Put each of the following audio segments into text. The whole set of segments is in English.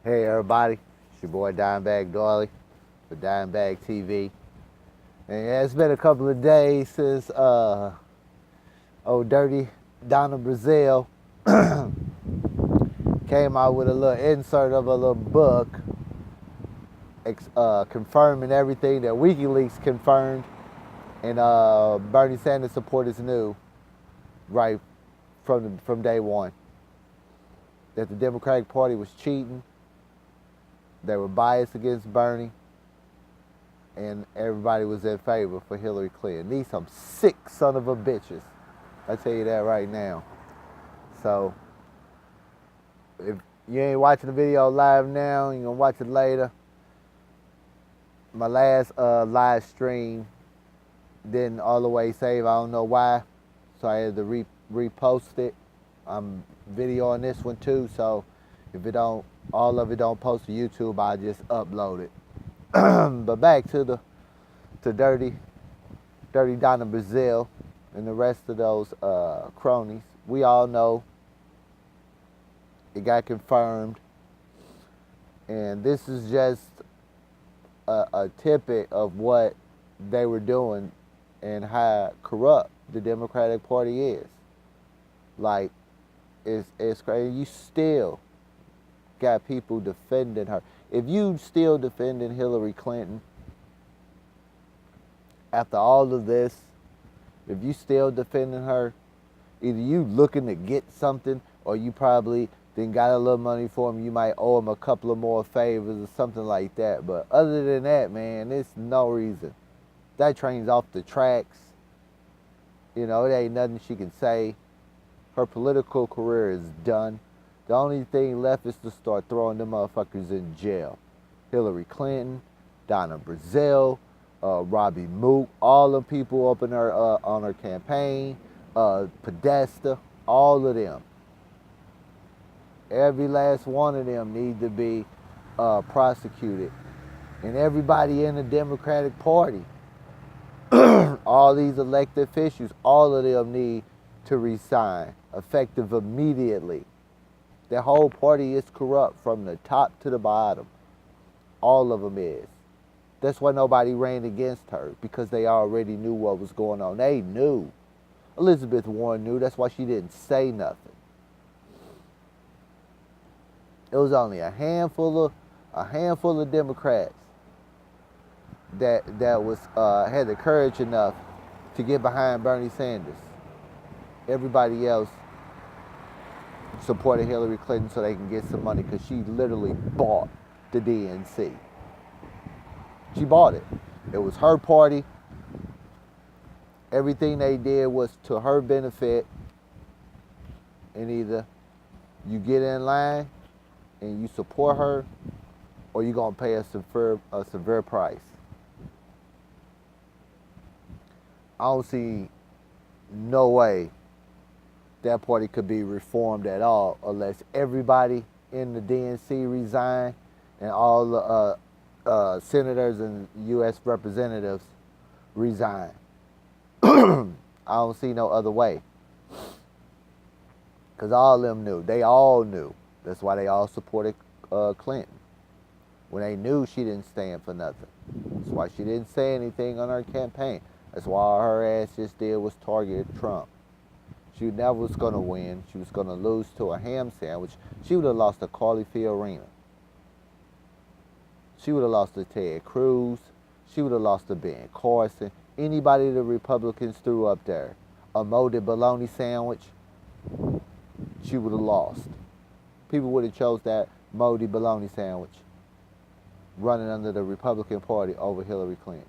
Hey everybody, it's your boy Dimebag Dolly for Dimebag TV. And yeah, it's been a couple of days since old dirty Donna Brazil came out with a little insert of a little book confirming everything that WikiLeaks confirmed and Bernie Sanders supporters knew right from day one. That the Democratic Party was cheating, they were biased against Bernie, and everybody was in favor for Hillary Clinton. These some sick son of a bitches. I tell you that right now. So if you ain't watching the video live now, you're gonna watch it later. My last live stream didn't all the way save. I don't know why, so I had to repost it. I'm videoing this one too, so if all of it don't post to YouTube, I just upload it. But back to dirty Donna Brazil and the rest of those cronies. We all know it got confirmed, and this is just a tidbit of what they were doing and how corrupt the Democratic Party is. Like, it's crazy. You still got people defending her. If you still defending Hillary Clinton after all of this, if you still defending her, either you looking to get something or you probably then got a little money for him. You might owe him a couple of more favors or something like that. But other than that, man, there's no reason. That train's off the tracks. You know, it ain't nothing she can say. Her political career is done. The only thing left is to start throwing them motherfuckers in jail. Hillary Clinton, Donna Brazil, Robbie Mook, all the people up in her on her campaign, Podesta, all of them. Every last one of them need to be prosecuted. And everybody in the Democratic Party, all these elected officials, all of them need to resign, effective immediately. The whole party is corrupt from the top to the bottom. All of them is. That's why nobody ran against her, because they already knew what was going on. They knew. Elizabeth Warren knew. That's why she didn't say nothing. It was only a handful of Democrats that was had the courage enough to get behind Bernie Sanders. Everybody else supported Hillary Clinton so they can get some money, because she literally bought the DNC. She bought it. It was her party. Everything they did was to her benefit. And either you get in line and you support her, or you're going to pay a severe price. I don't see no way that party could be reformed at all unless everybody in the DNC resign and all the senators and U.S. representatives resign. I don't see no other way. Because all of them knew. They all knew. That's why they all supported Clinton. When they knew she didn't stand for nothing. That's why she didn't say anything on her campaign. That's why all her ass just did was target Trump. She never was going to win. She was going to lose to a ham sandwich. She would have lost to Carly Fiorina. She would have lost to Ted Cruz. She would have lost to Ben Carson. Anybody the Republicans threw up there. A molded bologna sandwich, she would have lost. People would have chose that moldy bologna sandwich running under the Republican Party over Hillary Clinton.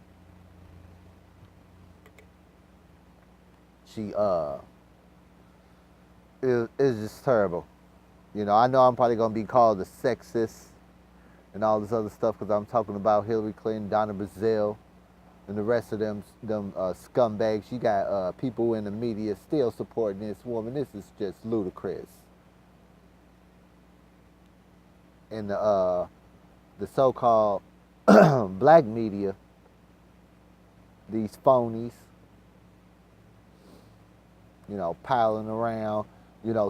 She it's just terrible. You know, I know I'm probably going to be called a sexist and all this other stuff because I'm talking about Hillary Clinton, Donna Brazil, and the rest of them scumbags. You got people in the media still supporting this woman. This is just ludicrous. And the so-called black media, these phonies, you know, piling around.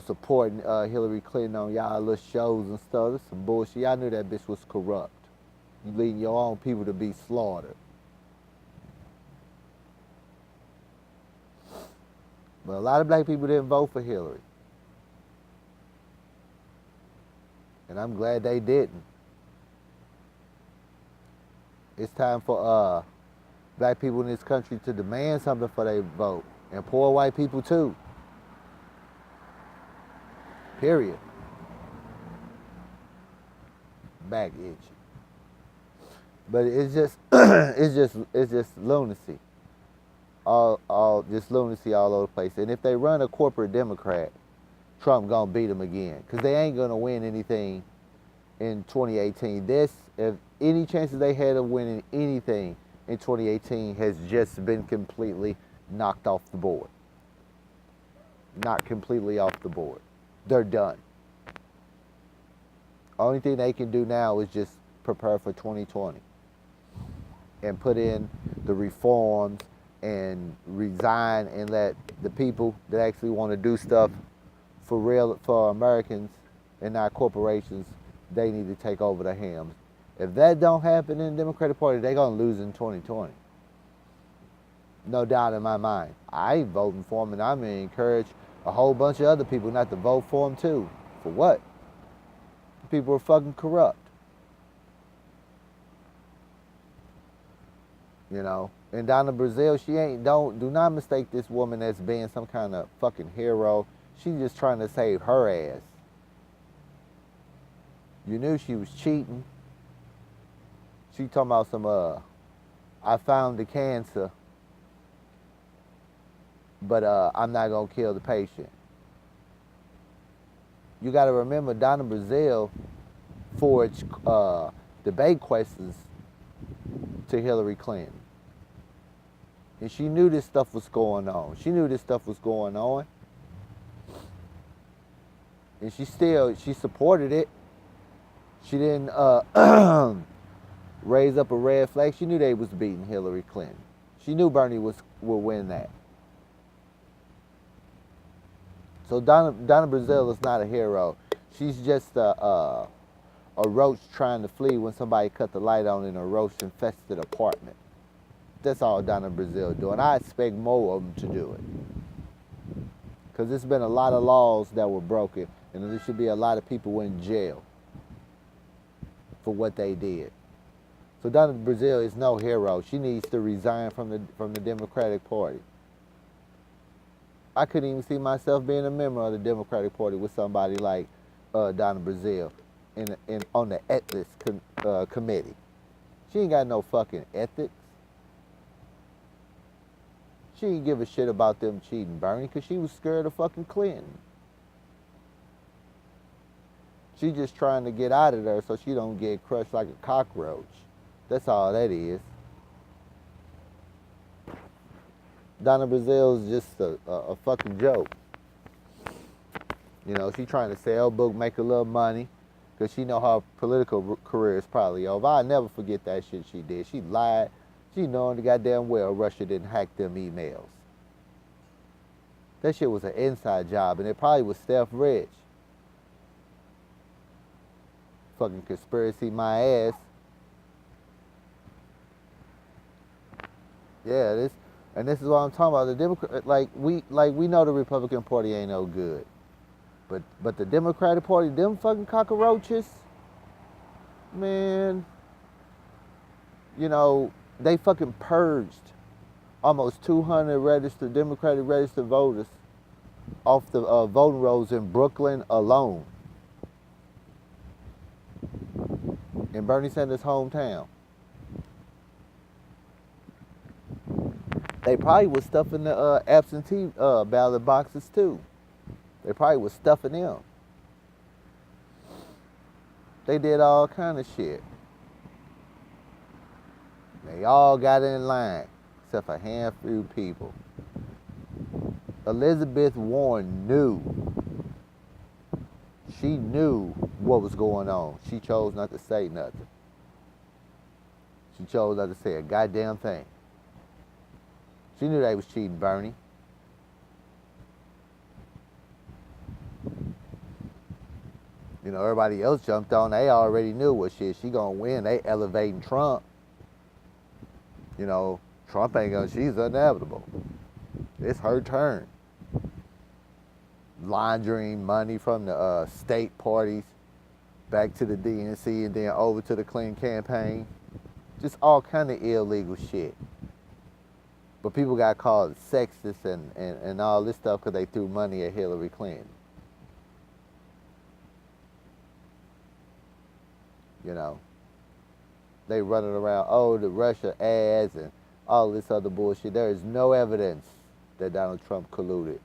supporting Hillary Clinton on y'all little shows and stuff. That's some bullshit. Y'all knew that bitch was corrupt. You leading your own people to be slaughtered. But a lot of black people didn't vote for Hillary. And I'm glad they didn't. It's time for black people in this country to demand something for their vote. And poor white people too. Period. Back itchy. But it's just it's just lunacy. All just lunacy all over the place. And if they run a corporate Democrat, Trump gonna beat them again. Cause they ain't gonna win anything in 2018. If any chances they had of winning anything in 2018 has just been completely knocked off the board. Not completely off the board. They're done. Only thing they can do now is just prepare for 2020 and put in the reforms and resign and let the people that actually want to do stuff for real, for Americans and not corporations, they need to take over the helm. If that don't happen in the Democratic Party, they're going to lose in 2020. No doubt in my mind. I ain't voting for them, and I'm going to encourage a whole bunch of other people not to vote for them too. For what? People are fucking corrupt. And Donna Brazile, do not mistake this woman as being some kind of fucking hero. She's just trying to save her ass. You knew she was cheating. She talking about some, I found the cancer, but I'm not gonna kill the patient. You gotta remember Donna Brazile forged debate questions to Hillary Clinton. And she knew this stuff was going on. And she supported it. She didn't raise up a red flag. She knew they was beating Hillary Clinton. She knew Bernie would win that. So Donna Brazile is not a hero. She's just a roach trying to flee when somebody cut the light on in a roach-infested apartment. That's all Donna Brazile doing. I expect more of them to do it. Because there's been a lot of laws that were broken, and there should be a lot of people in jail for what they did. So Donna Brazile is no hero. She needs to resign from the Democratic Party. I couldn't even see myself being a member of the Democratic Party with somebody like Donna Brazile on the ethics committee. She ain't got no fucking ethics. She didn't give a shit about them cheating Bernie because she was scared of fucking Clinton. She just trying to get out of there so she don't get crushed like a cockroach. That's all that is. Donna Brazile is just a fucking joke. She trying to sell book, make a little money, because she know her political career is probably over. I'll never forget that shit she did. She lied. She knowing the goddamn well Russia didn't hack them emails. That shit was an inside job, and it probably was Steph Rich. Fucking conspiracy my ass. Yeah, this is what I'm talking about. The Democrat, we know the Republican Party ain't no good, but the Democratic Party, them fucking cockroaches, man. They fucking purged almost 200 Democratic registered voters off the voting rolls in Brooklyn alone, in Bernie Sanders' hometown. They probably was stuffing the absentee ballot boxes too. They probably was stuffing them. They did all kind of shit. They all got in line, except for a handful of people. Elizabeth Warren knew. She knew what was going on. She chose not to say nothing. She chose not to say a goddamn thing. She knew they was cheating Bernie. You know, everybody else jumped on. They already knew what shit, she gonna win. They elevating Trump. You know, Trump ain't gonna, she's inevitable. It's her turn. Laundering money from the state parties back to the DNC and then over to the Clinton campaign. Just all kind of illegal shit. But people got called sexist and all this stuff because they threw money at Hillary Clinton. You know, they running around, oh, the Russia ads and all this other bullshit. There is no evidence that Donald Trump colluded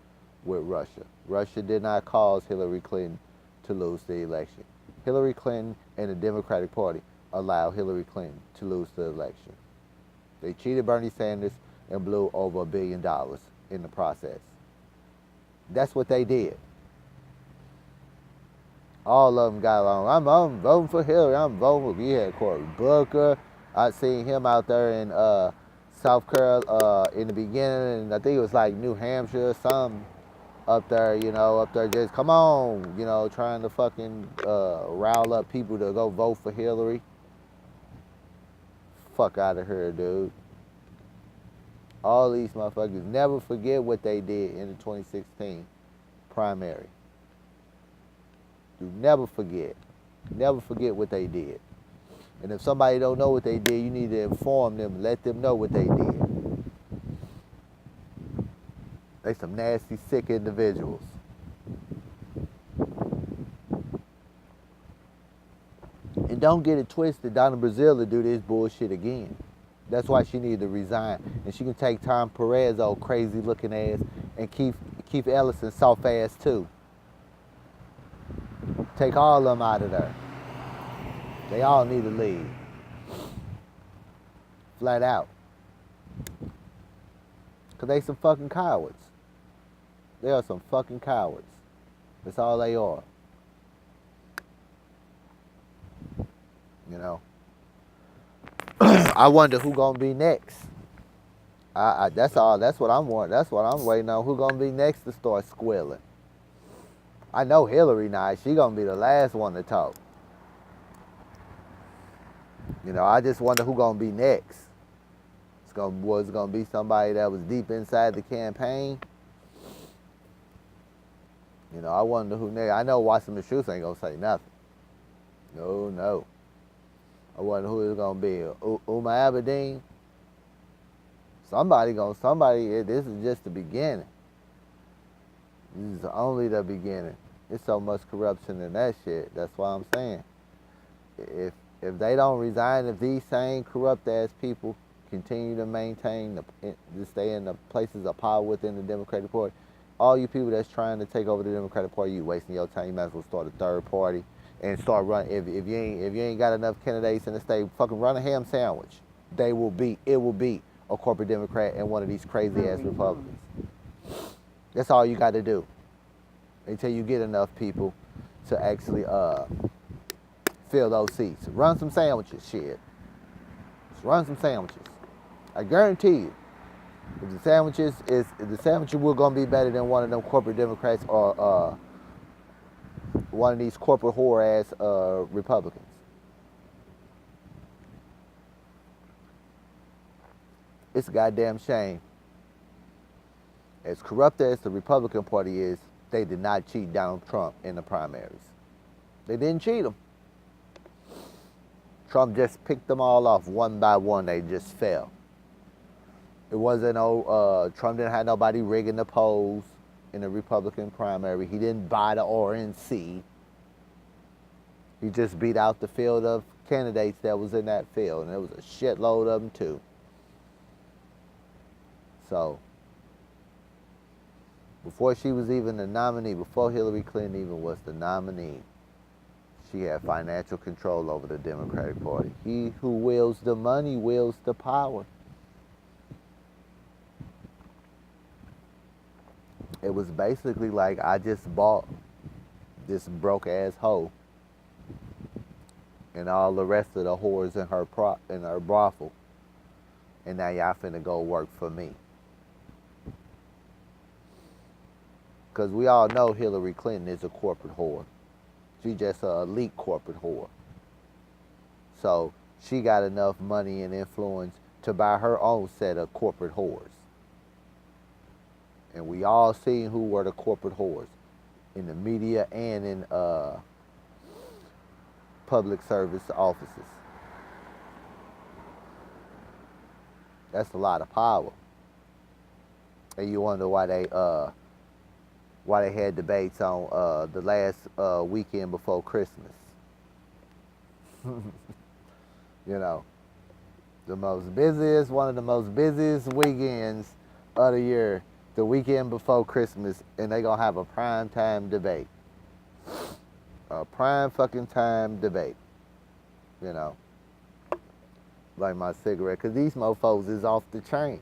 with Russia. Russia did not cause Hillary Clinton to lose the election. Hillary Clinton and the Democratic Party allowed Hillary Clinton to lose the election. They cheated Bernie Sanders and blew over $1 billion in the process. That's what they did. All of them got along. I'm voting for Hillary. I'm voting for. You had Cory Booker. I seen him out there in South Carolina in the beginning, and I think it was like New Hampshire or something. Up there, you know, up there just come on, you know, trying to fucking rile up people to go vote for Hillary. Fuck out of here, dude. All these motherfuckers never forget what they did in the 2016 primary. Do never forget. Never forget what they did. And if somebody don't know what they did, you need to inform them, let them know what they did. They some nasty, sick individuals. And don't get it twisted, Donna Brazile will do this bullshit again. That's why she needs to resign. And she can take Tom Perez, old crazy looking ass, and Keith Ellison, soft ass too. Take all of them out of there. They all need to leave. Flat out. Because they some fucking cowards. They are some fucking cowards. That's all they are. You know. I wonder who gonna be next. That's all. That's what I'm wanting. That's what I'm waiting on. Who gonna be next to start squealing? I know Hillary now. She gonna be the last one to talk. You know. I just wonder who gonna be next. Was it gonna be somebody that was deep inside the campaign? You know, I wonder who next. I know Watson Michus ain't gonna say nothing. No. I wonder who it's gonna be. Uma Abedin. Somebody. This is just the beginning. This is only the beginning. There's so much corruption in that shit. That's why I'm saying, if they don't resign, if these same corrupt ass people continue to maintain, to stay in the places of power within the Democratic Party, all you people that's trying to take over the Democratic Party, you wasting your time. You might as well start a third party and start running. If you ain't got enough candidates in the state, fucking run a ham sandwich. It will be a corporate Democrat and one of these crazy ass Republicans. That's all you got to do until you get enough people to actually fill those seats. Run some sandwiches, shit. Just run some sandwiches. I guarantee you. If the sandwiches were gonna be better than one of them corporate Democrats or one of these corporate whore ass Republicans. It's a goddamn shame. As corrupt as the Republican Party is, they did not cheat Donald Trump in the primaries. They didn't cheat him. Trump just picked them all off one by one. They just fell. It wasn't Trump didn't have nobody rigging the polls in the Republican primary. He didn't buy the RNC. He just beat out the field of candidates that was in that field, and there was a shitload of them too. So, before she was even the nominee, before Hillary Clinton even was the nominee, she had financial control over the Democratic Party. He who wields the money wields the power. It was basically like, I just bought this broke ass hoe and all the rest of the whores in her brothel, and now y'all finna go work for me. Because we all know Hillary Clinton is a corporate whore. She just an elite corporate whore. So she got enough money and influence to buy her own set of corporate whores. And we all seen who were the corporate whores in the media and in public service offices. That's a lot of power. And you wonder why they had debates on the last weekend before Christmas. You know, one of the most busiest weekends of the year, the weekend before Christmas, and they gonna have a prime time debate. A prime fucking time debate. You know, like my cigarette, cause these mofos is off the chain.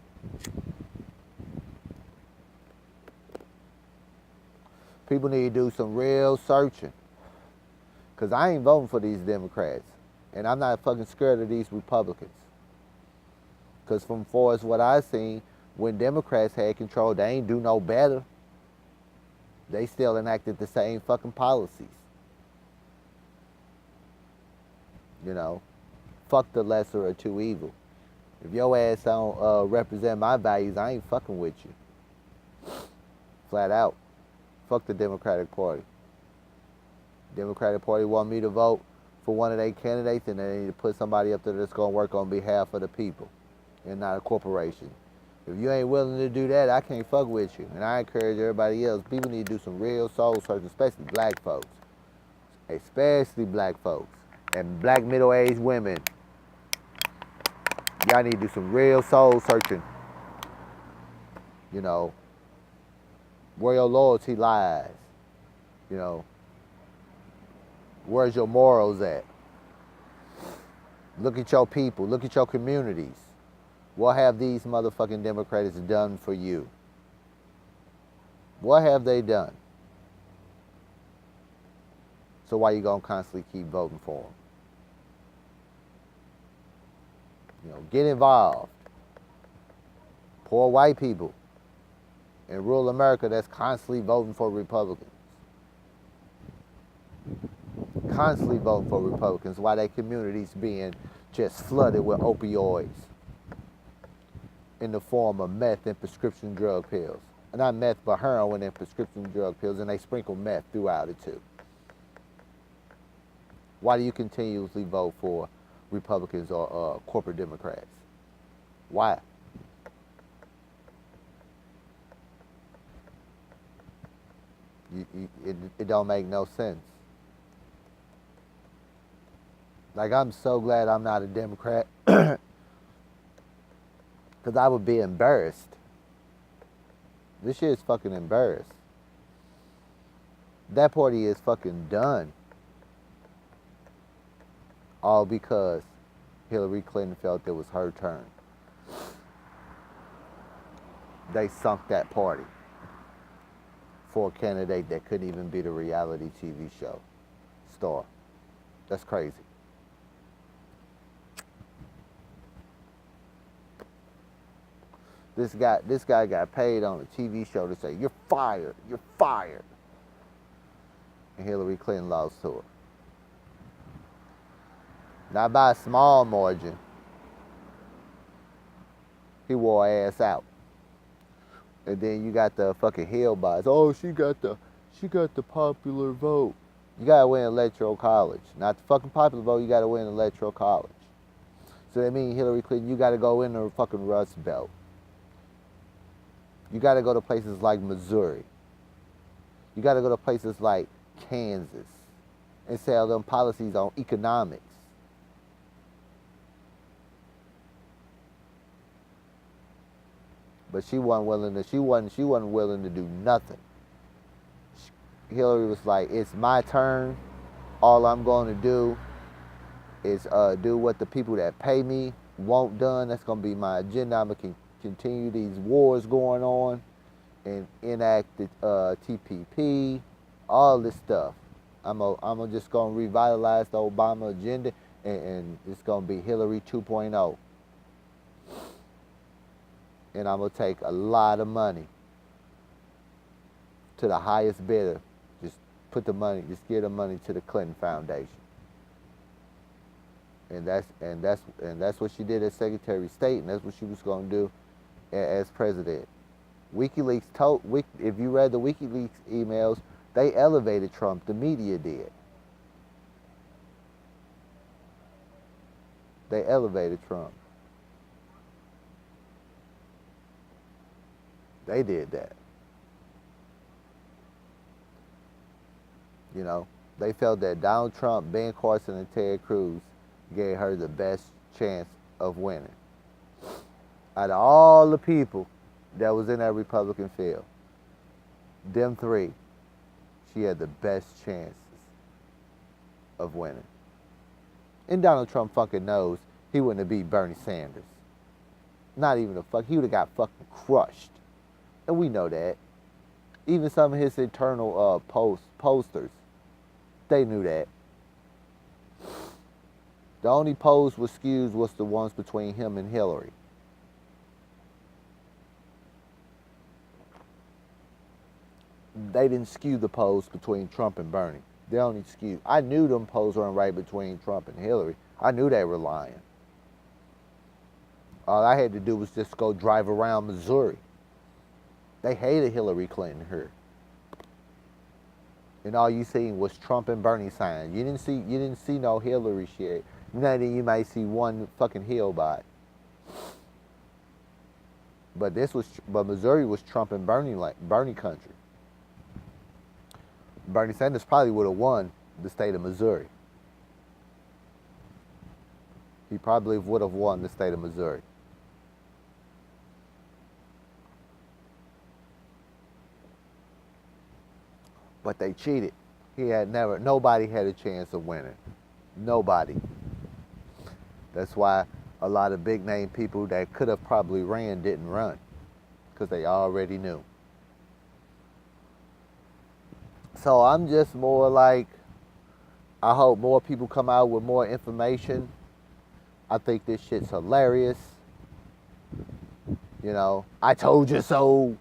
People need to do some real searching. Cause I ain't voting for these Democrats. And I'm not fucking scared of these Republicans. Cause from far as what I seen, when Democrats had control, they ain't do no better. They still enacted the same fucking policies. You know, fuck the lesser of two evils. If your ass don't represent my values, I ain't fucking with you. Flat out. Fuck the Democratic Party. Democratic Party want me to vote for one of their candidates, and they need to put somebody up there that's gonna work on behalf of the people and not a corporation. If you ain't willing to do that, I can't fuck with you. And I encourage everybody else, people need to do some real soul searching, especially black folks. Especially black folks. And black middle-aged women. Y'all need to do some real soul searching. You know, where your loyalty lies. You know, where's your morals at? Look at your people. Look at your communities. What have these motherfucking Democrats done for you? What have they done? So why you gonna constantly keep voting for them? You know, get involved. Poor white people in rural America that's constantly voting for Republicans. Constantly voting for Republicans while their communities being just flooded with opioids in the form of meth and prescription drug pills. Not meth, but heroin and prescription drug pills, and they sprinkle meth throughout it too. Why do you continuously vote for Republicans or corporate Democrats? Why? It don't make no sense. Like, I'm so glad I'm not a Democrat. Because I would be embarrassed. This shit is fucking embarrassed. That party is fucking done. All because Hillary Clinton felt it was her turn. They sunk that party for a candidate that couldn't even be the reality TV show star. That's crazy. This guy got paid on a TV show to say, "You're fired, you're fired." And Hillary Clinton lost to her. Not by a small margin. He wore her ass out. And then you got the fucking Hill boys. Oh, she got the popular vote. You gotta win electoral college. Not the fucking popular vote, you gotta win electoral college. So that means Hillary Clinton, you gotta go in the fucking Rust Belt. You gotta go to places like Missouri. You gotta go to places like Kansas and sell them policies on economics. But she wasn't willing to do nothing. Hillary was like, "It's my turn. All I'm going to do is do what the people that pay me want done. That's going to be my agenda. I'm going to continue these wars going on and enact the TPP, all this stuff. I'm just going to revitalize the Obama agenda, and it's going to be Hillary 2.0. And I'm going to take a lot of money to the highest bidder. Just put the money, just give the money to the Clinton Foundation. And that's what she did as Secretary of State, and that's what she was going to do as president. WikiLeaks told, if you read the WikiLeaks emails, they elevated Trump. The media did. They elevated Trump. They did that. You know, they felt that Donald Trump, Ben Carson, and Ted Cruz gave her the best chance of winning. Out of all the people that was in that Republican field, them three, she had the best chances of winning. And Donald Trump fucking knows he wouldn't have beat Bernie Sanders. Not even a fuck. He would have got fucking crushed. And we know that. Even some of his internal posters, they knew that. The only polls was skewed was the ones between him and Hillary. They didn't skew the polls between Trump and Bernie. They only skewed. I knew them polls weren't right between Trump and Hillary. I knew they were lying. All I had to do was just go drive around Missouri. They hated Hillary Clinton here. And all you seen was Trump and Bernie signs. You didn't see no Hillary shit. Now then you might see one fucking hill by. But Missouri was Trump and Bernie country. Bernie Sanders probably would have won the state of Missouri. He probably would have won the state of Missouri. But they cheated. Nobody had a chance of winning. Nobody. That's why a lot of big name people that could have probably ran didn't run. Because they already knew. So I'm just more like, I hope more people come out with more information. I think this shit's hilarious. You know, I told you so.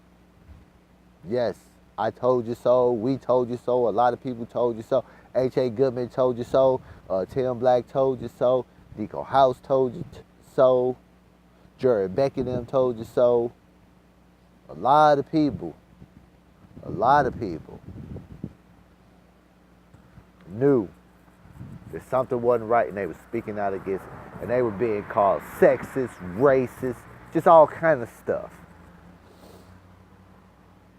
Yes, I told you so. We told you so. A lot of people told you so. H.A. Goodman told you so. Tim Black told you so. Deco House told you so. Jared Beck and them told you so. A lot of people knew that something wasn't right, and they were speaking out against it. And they were being called sexist, racist, just all kind of stuff.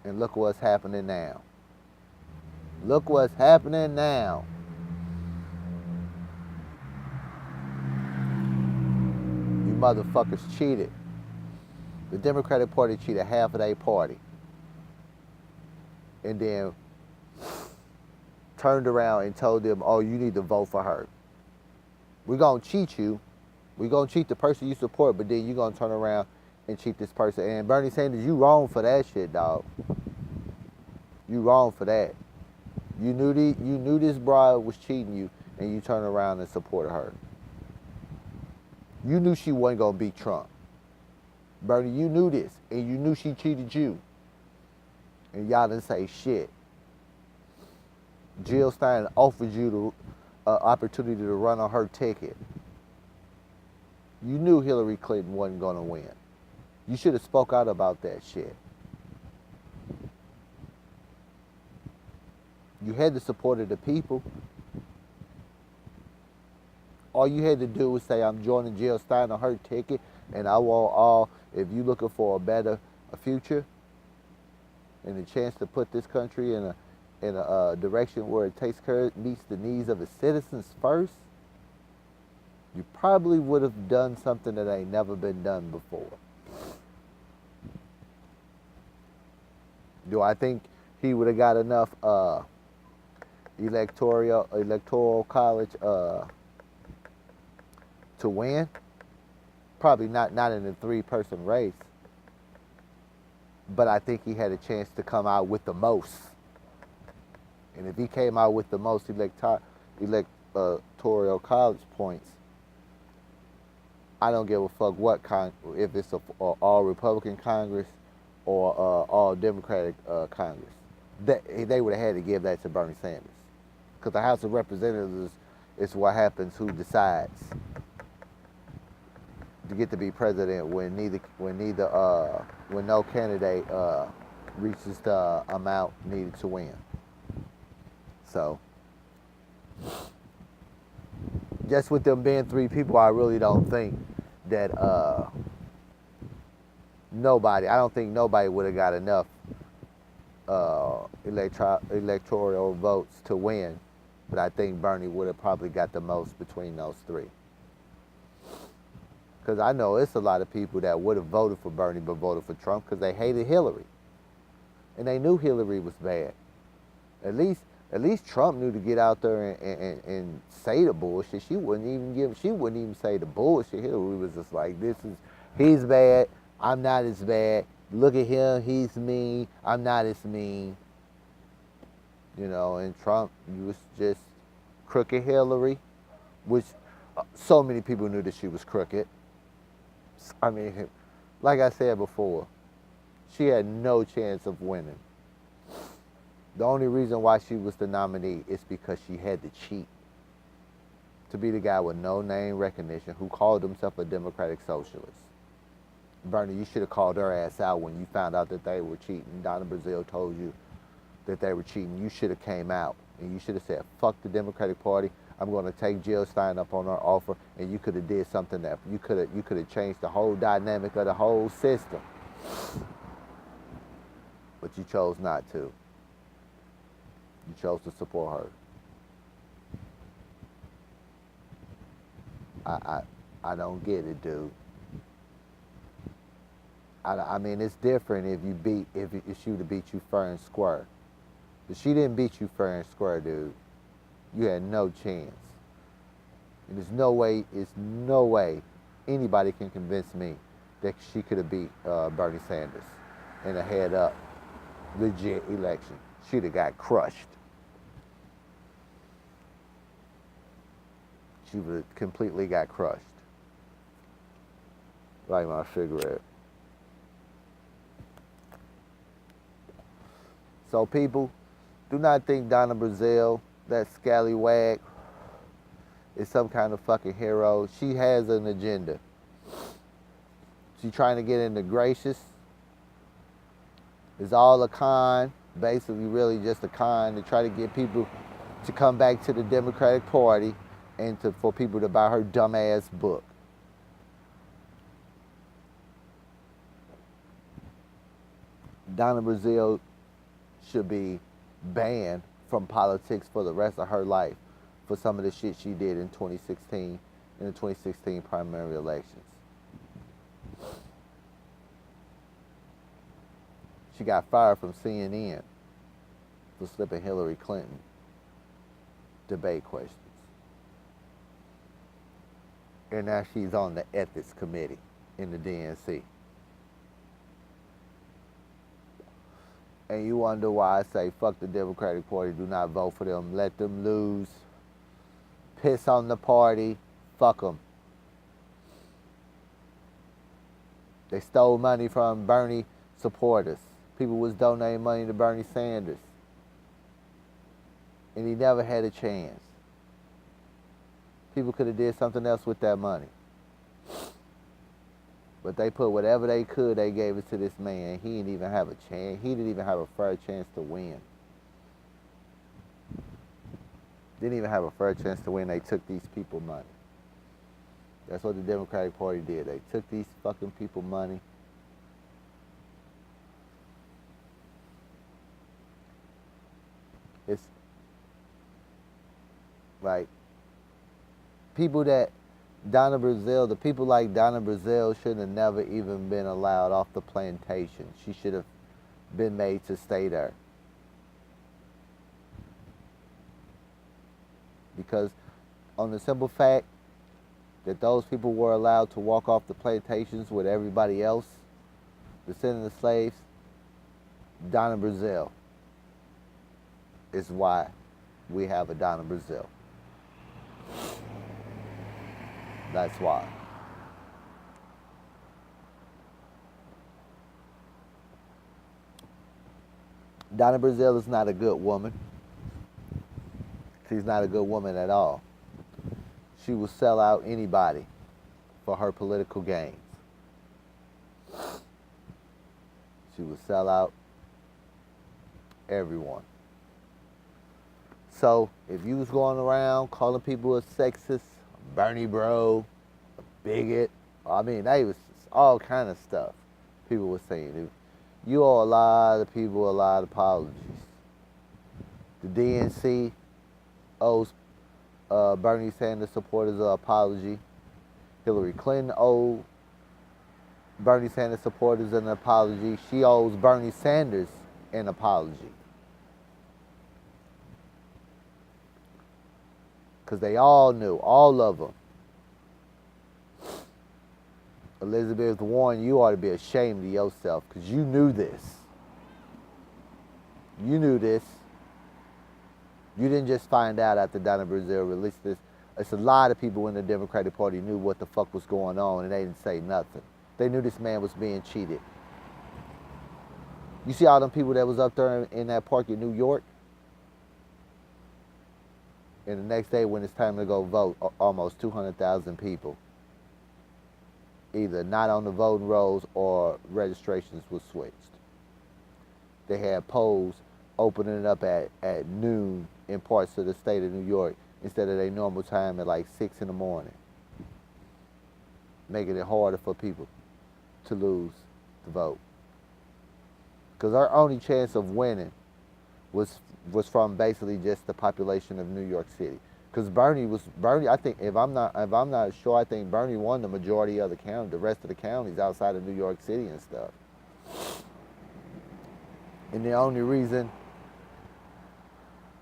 And look what's happening now. Look what's happening now. You motherfuckers cheated. The Democratic Party cheated half of their party. And then turned around and told them, oh, you need to vote for her. We're going to cheat you. We're going to cheat the person you support, but then you're going to turn around and cheat this person. And Bernie Sanders, you wrong for that shit, dog. You wrong for that. You knew this broad was cheating you, and you turn around and supported her. You knew she wasn't going to beat Trump. Bernie, you knew this, and you knew she cheated you. And y'all didn't say shit. Jill Stein offered you the opportunity to run on her ticket. You knew Hillary Clinton wasn't going to win. You should have spoke out about that shit. You had the support of the people. All you had to do was say, I'm joining Jill Stein on her ticket, and I want all, if you're looking for a future, and a chance to put this country in a direction where it meets the needs of its citizens first, you probably would have done something that ain't never been done before. Do I think he would have got enough electoral college to win? Probably not in a 3-person race. But I think he had a chance to come out with the most. And if he came out with the most electoral college points, I don't give a fuck if it's an all Republican Congress or all Democratic Congress. they would have had to give that to Bernie Sanders, because the House of Representatives is what happens, who decides to get to be president when no candidate reaches the amount needed to win. So just with them being 3 people, I really don't think that I don't think nobody would have got enough electoral votes to win, but I think Bernie would have probably got the most between those 3. Because I know it's a lot of people that would have voted for Bernie but voted for Trump because they hated Hillary. And they knew Hillary was bad. At least Trump knew to get out there and say the bullshit. She wouldn't even say the bullshit. Hillary was just like, he's bad, I'm not as bad. Look at him, he's mean, I'm not as mean. You know, and Trump, he was just crooked Hillary, which so many people knew that she was crooked. I mean, like I said before, she had no chance of winning. The only reason why she was the nominee is because she had to cheat to be the guy with no name recognition who called himself a democratic socialist. Bernie, you should have called her ass out when you found out that they were cheating. Donna Brazile told you that they were cheating. You should have came out and you should have said, fuck the Democratic Party. I'm going to take Jill Stein up on her offer, and you could have did something that you could have changed the whole dynamic of the whole system. But you chose not to. You chose to support her. I don't get it, dude. I mean, it's different if she would have beat you fair and square. But she didn't beat you fair and square, dude. You had no chance. And there's no way anybody can convince me that she could have beat Bernie Sanders in a head-up, legit election. She'd have got crushed. She would have completely got crushed. Like my cigarette. So people, do not think Donna Brazile, that scallywag, is some kind of fucking hero. She has an agenda. She's trying to get into gracious. It's all a con, basically really just a con to try to get people to come back to the Democratic Party and for people to buy her dumbass book. Donna Brazile should be banned from politics for the rest of her life for some of the shit she did in 2016, in the 2016 primary elections. She got fired from CNN for slipping Hillary Clinton debate questions. And now she's on the ethics committee in the DNC. And you wonder why I say fuck the Democratic Party, do not vote for them, let them lose, piss on the party, fuck them. They stole money from Bernie supporters. People was donating money to Bernie Sanders. And he never had a chance. People could have did something else with that money. But they put whatever they could, they gave it to this man. He didn't even have a chance. He didn't even have a fair chance to win. Didn't even have a fair chance to win. They took these people money. That's what the Democratic Party did. They took these fucking people money. It's like people that Donna Brazile, the people like Donna Brazile should have never even been allowed off the plantation. She should have been made to stay there. Because on the simple fact that those people were allowed to walk off the plantations with everybody else, descendants of slaves, Donna Brazile is why we have a Donna Brazile. That's why. Donna Brazile is not a good woman. She's not a good woman at all. She will sell out anybody for her political gains. She will sell out everyone. So if you was going around calling people a sexist, Bernie bro, a bigot, I mean, they was all kind of stuff people were saying. You owe a lot of people a lot of apologies. The DNC owes Bernie Sanders supporters an apology. Hillary Clinton owed Bernie Sanders supporters an apology. She owes Bernie Sanders an apology. Because they all knew, all of them. Elizabeth Warren, you ought to be ashamed of yourself because you knew this. You knew this. You didn't just find out after Donna Brazile released this. It's a lot of people in the Democratic Party knew what the fuck was going on and they didn't say nothing. They knew this man was being cheated. You see all them people that was up there in that park in New York? And the next day when it's time to go vote, almost 200,000 people either not on the voting rolls or registrations was switched. They had polls opening up at noon in parts of the state of New York instead of their normal time at like 6 in the morning, making it harder for people to lose the vote. Because our only chance of winning was from basically just the population of New York City. Because Bernie, I think, if I'm not sure, I think Bernie won the majority of the rest of the counties outside of New York City and stuff. And the only reason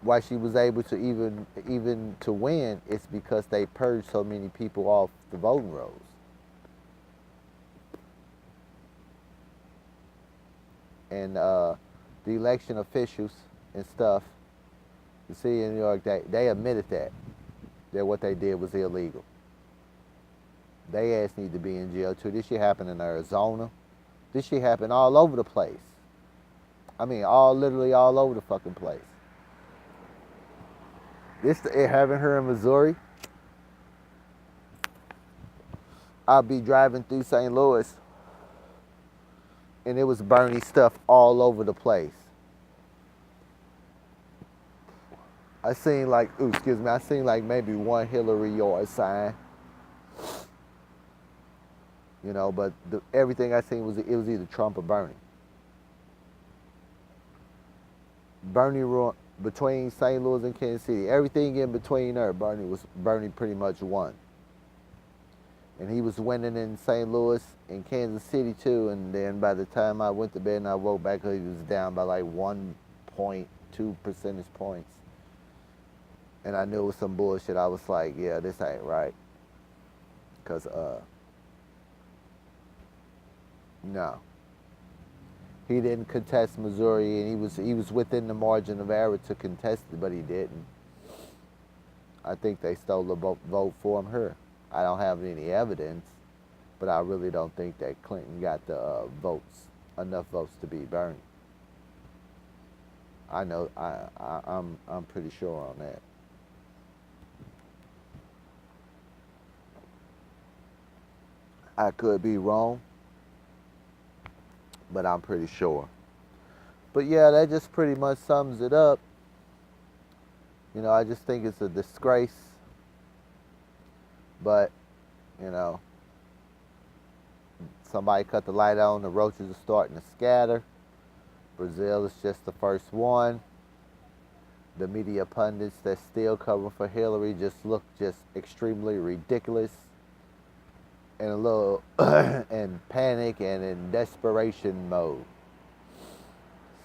why she was able to even to win is because they purged so many people off the voting rolls. And the election officials and stuff, the city of New York, they admitted that what they did was illegal. They ass need to be in jail too. This shit happened in Arizona. This shit happened all over the place. I mean, literally all over the fucking place. It happened here in Missouri. I'll be driving through St. Louis, and it was Bernie stuff all over the place. I seen like maybe one Hillary yard sign. You know, but everything I seen was either Trump or Bernie. Bernie between St. Louis and Kansas City, everything in between there, Bernie pretty much won. And he was winning in St. Louis and Kansas City too. And then by the time I went to bed and I woke back, he was down by like 1.2 percentage points. And I knew it was some bullshit. I was like, yeah, this ain't right. Cause no. He didn't contest Missouri, and he was within the margin of error to contest it, but he didn't. I think they stole the vote for him here. I don't have any evidence, but I really don't think that Clinton got the enough votes to beat Bernie. I know, I'm pretty sure on that. I could be wrong, but I'm pretty sure. But yeah, that just pretty much sums it up. You know, I just think it's a disgrace. But, you know, somebody cut the light on, the roaches are starting to scatter. Brazile is just the first one. The media pundits that still covering for Hillary just look just extremely ridiculous and a little in panic and in desperation mode.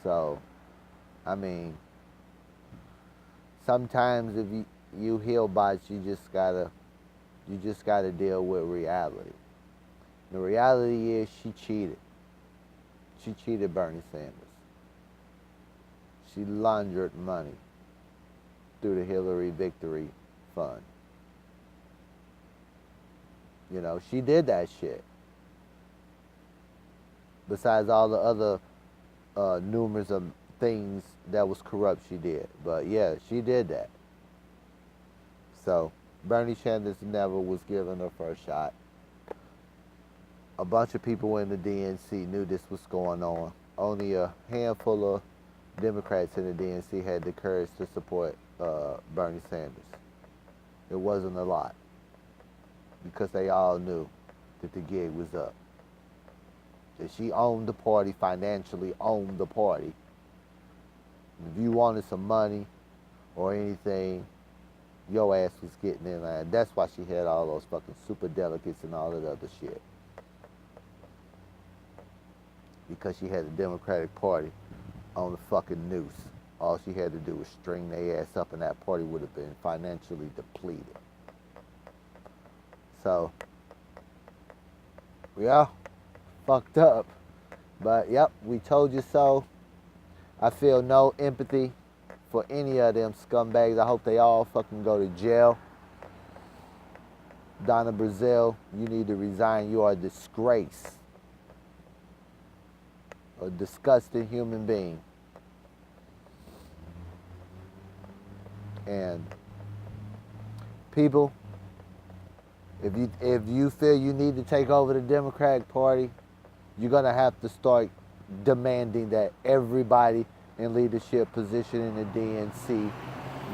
So, I mean, sometimes if you heal bots, you just gotta deal with reality. The reality is she cheated. She cheated Bernie Sanders. She laundered money through the Hillary Victory Fund. You know, she did that shit. Besides all the other numerous of things that was corrupt she did. But yeah, she did that. So Bernie Sanders never was given her first shot. A bunch of people in the DNC knew this was going on. Only a handful of Democrats in the DNC had the courage to support Bernie Sanders. It wasn't a lot because they all knew that the gig was up. That she owned the party, financially owned the party. If you wanted some money or anything, your ass was getting in line. That's why she had all those fucking super delegates and all that other shit. Because she had the Democratic Party on the fucking noose. All she had to do was string their ass up and that party would have been financially depleted. So, yeah, fucked up. But yep, we told you so. I feel no empathy for any of them scumbags. I hope they all fucking go to jail. Donna Brazil, you need to resign. You are a disgrace. A disgusting human being. And people, if you feel you need to take over the Democratic Party, you're gonna have to start demanding that everybody in leadership position in the DNC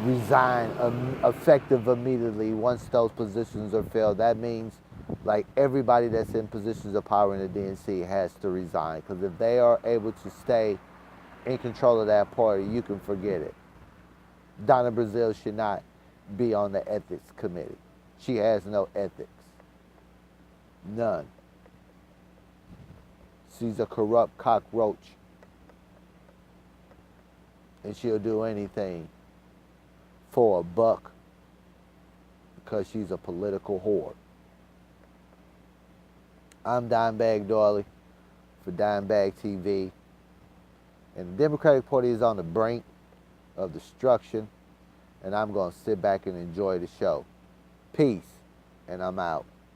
resign effective immediately once those positions are filled. That means like everybody that's in positions of power in the DNC has to resign, because if they are able to stay in control of that party, you can forget it. Donna Brazil should not be on the ethics committee. She has no ethics. None. She's a corrupt cockroach. And she'll do anything for a buck because she's a political whore. I'm Dimebag Doily for Dimebag TV. And the Democratic Party is on the brink of destruction. And I'm going to sit back and enjoy the show. Peace. And I'm out.